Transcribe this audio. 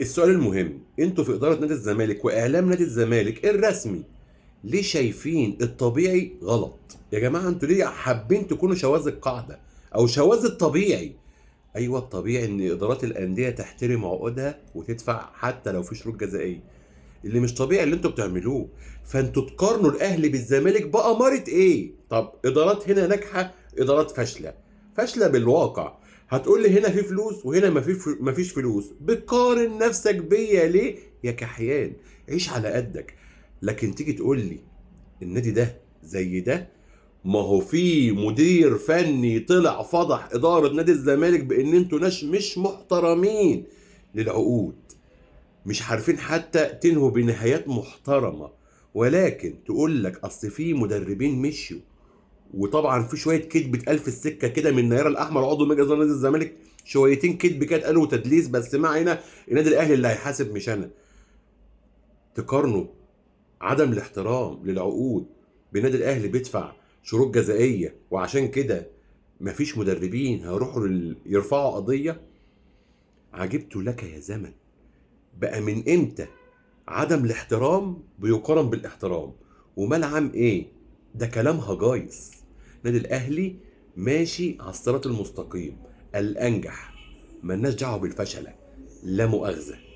السؤال المهم، انتوا في اداره نادي الزمالك واعلام نادي الزمالك الرسمي ليه شايفين الطبيعي غلط؟ يا جماعه انتوا ليه حابين تكونوا شواذ القاعده او شواذ الطبيعي؟ ايوه الطبيعي ان ادارات الانديه تحترم عقودها وتدفع حتى لو في شروط جزائيه. اللي مش طبيعي اللي انتوا بتعملوه. فانتوا تقارنوا الاهلي بالزمالك بأمارة ايه؟ طب ادارات هنا ناجحه، ادارات فاشله. فاشله بالواقع. هتقول لي هنا في فلوس وهنا ما فيش فلوس. بتقارن نفسك بيا ليه يا كحيان؟ عيش على قدك. لكن تيجي تقول لي النادي ده زي ده، ما هو في مدير فني طلع فضح اداره نادي الزمالك بان انتوا ناس مش محترمين للعقود، مش عارفين حتى تنهوا بنهايات محترمة. ولكن تقول لك اصل في مدربين مشيوا، وطبعا في شويه كذب اتقال في السكه كده من نيره الاحمر عضو مجلس إدارة نادي الزمالك، شويتين كذب كده اتقالوا تدليس، بس ما علينا. النادي الاهلي اللي هيحاسب مش انا. تقارنوا عدم الاحترام للعقود بالنادي الاهلي بيدفع شروط جزائيه وعشان كده مفيش مدربين هيروحوا يرفعوا قضيه؟ عجبت لك يا زمن. بقى من امتى عدم الاحترام بيقارن بالاحترام؟ وملعب ايه؟ ده كلام هجايص. نادي الاهلي ماشي على الصراط المستقيم الانجح، ملناش دعوه بالفشله. لا مؤاخذه.